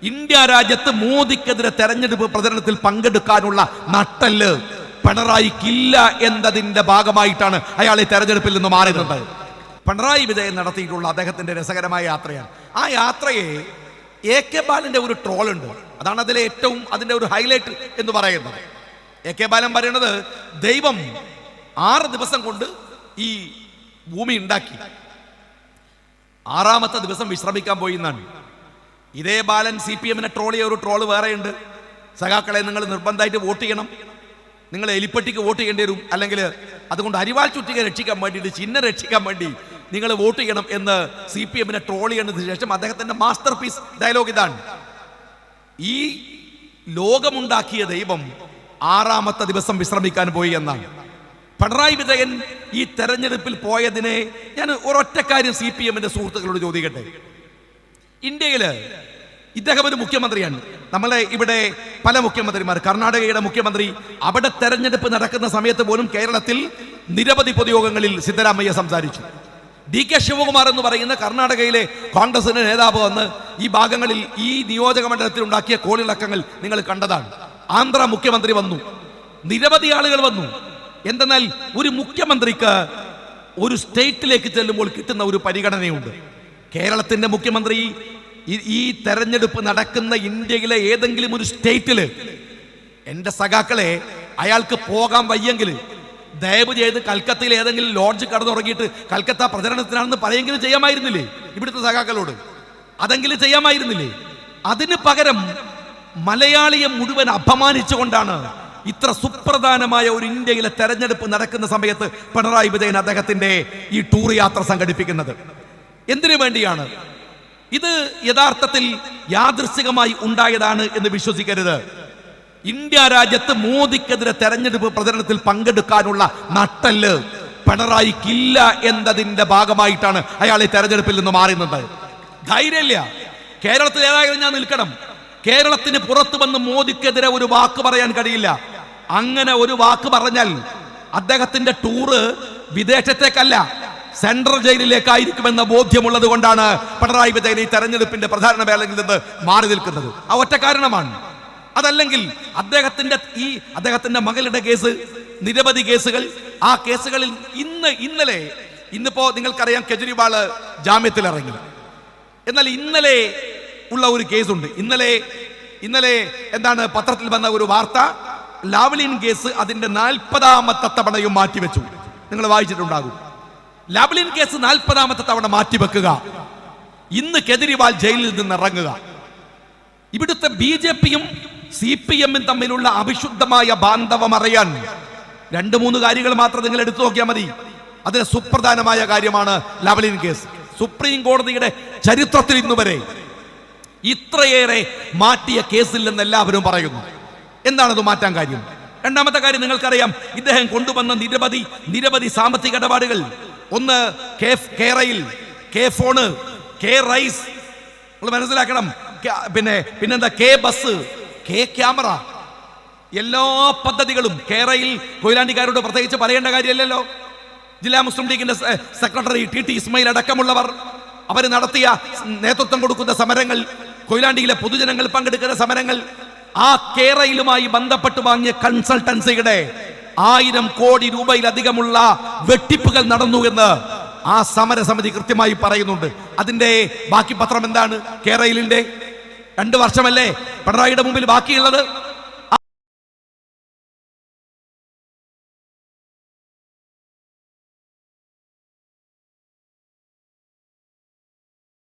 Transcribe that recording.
India രാജ്യത്ത് മോദിക്കെതിരെ തെരഞ്ഞെടുപ്പ് പ്രചരണത്തിൽ പങ്കെടുക്കാനുള്ള നട്ടെല്ല് പിണറായിക്കില്ല എന്നതിന്റെ ഭാഗമായിട്ടാണ് അയാൾ ഈ തെരഞ്ഞെടുപ്പിൽ നിന്ന് മാറുന്നത്. പിണറായി വിജയൻ നടത്തിയിട്ടുള്ള അദ്ദേഹത്തിന്റെ രസകരമായ യാത്രയാണ്. ആ യാത്രയെ AK ബാലന്റെ ഒരു ട്രോളുണ്ട്, അതാണ് അതിന്റെ ഒരു ഹൈലൈറ്റ് എന്ന് പറയുന്നത്. AK ബാലൻ പറയുന്നത് ദൈവം 6 ദിവസം കൊണ്ട് ഈ ഭൂമി ഉണ്ടാക്കി, 6ാമത്തെ ദിവസം വിശ്രമിക്കാൻ പോയി എന്നാണ്. ഇതേ ബാലൻ CPM-നെ ട്രോളിയ ഒരു ട്രോള് വേറെയുണ്ട്. സഖാക്കളെ, നിങ്ങൾ നിർബന്ധമായിട്ട് വോട്ട് ചെയ്യണം, നിങ്ങൾ എലിപ്പെട്ടിക്ക് വോട്ട് ചെയ്യേണ്ടി വരും, അല്ലെങ്കിൽ അതുകൊണ്ട് അരിവാൾ ചുറ്റിക രക്ഷിക്കാൻ വേണ്ടിയിട്ട്, ചിഹ്നം രക്ഷിക്കാൻ വേണ്ടി നിങ്ങൾ വോട്ട് ചെയ്യണം എന്ന് CPM-നെ ട്രോൾ ചെയ്തതിനു ശേഷം അദ്ദേഹത്തിന്റെ മാസ്റ്റർ പീസ് ഡയലോഗ് ഇതാണ്: ഈ ലോകമുണ്ടാക്കിയ ദൈവം 6ാമത്തെ ദിവസം വിശ്രമിക്കാൻ പോയി എന്നാണ്. പിണറായി വിജയൻ ഈ തെരഞ്ഞെടുപ്പിൽ പോയതിനെ ഞാൻ ഒരൊറ്റ കാര്യം CPM-ന്റെ സുഹൃത്തുക്കളോട് ചോദിക്കട്ടെ. ഇന്ത്യയില് ഇദ്ദേഹം ഒരു മുഖ്യമന്ത്രിയാണ്. നമ്മളെ ഇവിടെ പല മുഖ്യമന്ത്രിമാർ, കർണാടകയുടെ മുഖ്യമന്ത്രി, അവിടെ തെരഞ്ഞെടുപ്പ് നടക്കുന്ന സമയത്ത് പോലും കേരളത്തിൽ നിരവധി പൊതുയോഗങ്ങളിൽ സിദ്ധരാമയ്യ സംസാരിച്ചു. DK ശിവകുമാർ എന്ന് പറയുന്ന കർണാടകയിലെ കോൺഗ്രസിന്റെ നേതാവ് വന്ന് ഈ ഭാഗങ്ങളിൽ, ഈ നിയോജക മണ്ഡലത്തിൽ ഉണ്ടാക്കിയ കോളിളക്കങ്ങൾ നിങ്ങൾ കണ്ടതാണ്. ആന്ധ്ര മുഖ്യമന്ത്രി വന്നു, നിരവധി ആളുകൾ വന്നു. എന്തെന്നാൽ ഒരു മുഖ്യമന്ത്രിക്ക് ഒരു സ്റ്റേറ്റിലേക്ക് ചെല്ലുമ്പോൾ കിട്ടുന്ന ഒരു പരിഗണനയുണ്ട്. കേരളത്തിന്റെ മുഖ്യമന്ത്രി ഈ തെരഞ്ഞെടുപ്പ് നടക്കുന്ന ഇന്ത്യയിലെ ഏതെങ്കിലും ഒരു സ്റ്റേറ്റില്, എന്റെ സഖാക്കളെ, അയാൾക്ക് പോകാൻ വയ്യെങ്കിൽ ദയവ് ചെയ്ത് കൽക്കത്തയിൽ ഏതെങ്കിലും ലോഡ്ജ് കടന്നുറങ്ങിയിട്ട് കൽക്കത്ത പ്രചരണത്തിനാണെന്ന് പറയെങ്കിലും ചെയ്യാമായിരുന്നില്ലേ ഇവിടുത്തെ സഖാക്കളോട്? അതെങ്കിലും ചെയ്യാമായിരുന്നില്ലേ? അതിന് പകരം മലയാളിയെ മുഴുവൻ അപമാനിച്ചുകൊണ്ടാണ് ഇത്ര സുപ്രധാനമായ ഒരു ഇന്ത്യയിലെ തെരഞ്ഞെടുപ്പ് നടക്കുന്ന സമയത്ത് പിണറായി വിജയൻ അദ്ദേഹത്തിന്റെ ഈ ടൂർ യാത്ര സംഘടിപ്പിക്കുന്നത്. എന്തിനു വേണ്ടിയാണ് ഇത്? യഥാർത്ഥത്തിൽ യാദൃശ്ചികമായി ഉണ്ടായതാണ് എന്ന് വിശ്വസിക്കരുത്. ഇന്ത്യ രാജ്യത്ത് മോദിക്കെതിരെ തെരഞ്ഞെടുപ്പ് പ്രചരണത്തിൽ പങ്കെടുക്കാനുള്ള നട്ടെല്ല് പിണറായിക്കില്ല എന്നതിന്റെ ഭാഗമായിട്ടാണ് അയാൾ ഈ തെരഞ്ഞെടുപ്പിൽ നിന്ന് മാറുന്നത്. ധൈര്യമില്ല. കേരളത്തിൽ ഏതായാലും ഞാൻ നിൽക്കണം. കേരളത്തിന് പുറത്തു വന്ന് മോദിക്കെതിരെ ഒരു വാക്ക് പറയാൻ കഴിയില്ല. അങ്ങനെ ഒരു വാക്ക് പറഞ്ഞാൽ അദ്ദേഹത്തിന്റെ ടൂറ് വിദേശത്തേക്കല്ല, സെൻട്രൽ ജയിലിലേക്കായിരിക്കുമെന്ന ബോധ്യമുള്ളത് കൊണ്ടാണ് പിണറായി വിജയൻ ഈ തെരഞ്ഞെടുപ്പിന്റെ പ്രധാന വേളയിൽ നിന്ന് മാറി നിൽക്കുന്നത്. ആ ഒറ്റ കാരണമാണ്. അതല്ലെങ്കിൽ അദ്ദേഹത്തിന്റെ മകളുടെ കേസ്, നിരവധി കേസുകൾ, ആ കേസുകളിൽ ഇന്നിപ്പോ നിങ്ങൾക്കറിയാം കെജ്രിവാൾ ജാമ്യത്തിൽ ഇറങ്ങി. എന്നാൽ ഇന്നലെ ഉള്ള ഒരു കേസുണ്ട്. ഇന്നലെ എന്താണ് പത്രത്തിൽ വന്ന ഒരു വാർത്ത, ലാവ്ലിൻ കേസ് അതിന്റെ 40ാമത്തെ തവണയും മാറ്റിവെച്ചു. നിങ്ങൾ വായിച്ചിട്ടുണ്ടാകും. ലാവ്ലിൻ കേസ് 40ാമത്തെ തവണ മാറ്റിവെക്കുക, ഇന്ന് കെജ്രിവാൾ ജയിലിൽ നിന്ന് ഇറങ്ങുക. ഇവിടുത്തെ BJP-യും CPM-ഉം തമ്മിലുള്ള അവിശുദ്ധമായ ബാന്ധവം അറിയാൻ 2-3 കാര്യങ്ങൾ മാത്രം നിങ്ങൾ എടുത്തു നോക്കിയാൽ മതി. അതിന് സുപ്രധാനമായ കാര്യമാണ് ലാവ്ലിൻ കേസ്. സുപ്രീം കോടതിയുടെ ചരിത്രത്തിൽ ഇന്നുവരെ ഇത്രയേറെ മാറ്റിയ കേസില്ലെന്ന് എല്ലാവരും പറയുന്നു. എന്താണത് മാറ്റാൻ കാര്യം? രണ്ടാമത്തെ കാര്യം നിങ്ങൾക്കറിയാം, ഇദ്ദേഹം കൊണ്ടുവന്ന നിരവധി സാമ്പത്തിക ഇടപാടുകൾ. ഒന്ന് കെ-റെയിൽ, കെ-ഫോണ്, കെ-റൈസ്, നിങ്ങൾ മനസ്സിലാക്കണം. പിന്നെന്താ കെ-ബസ്, കെ-ക്യാമറ, എല്ലാ പദ്ധതികളും. കെ-റെയിൽ കൊയിലാണ്ടിക്കാരോട് പ്രത്യേകിച്ച് പറയേണ്ട കാര്യമല്ലല്ലോ. ജില്ലാ മുസ്ലിം ലീഗിന്റെ സെക്രട്ടറി TT ഇസ്മായിൽ അടക്കമുള്ളവർ അവർ നടത്തിയ, നേതൃത്വം കൊടുക്കുന്ന സമരങ്ങൾ, കൊയിലാണ്ടിയിലെ പൊതുജനങ്ങൾ പങ്കെടുക്കുന്ന സമരങ്ങൾ, ആ കെ-റെയിലുമായി ബന്ധപ്പെട്ട് വാങ്ങിയ കൺസൾട്ടൻസിയുടെ 1000 കോടി രൂപയിലധികമുള്ള വെട്ടിപ്പുകൾ നടന്നു എന്ന് ആ സമരസമിതി കൃത്യമായി പറയുന്നുണ്ട്. അതിന്റെ ബാക്കി പത്രം എന്താണ്? കെ-റെയിലിന്റെ 2 വർഷമല്ലേ പിണറായിയുടെ മുമ്പിൽ ബാക്കിയുള്ളത്?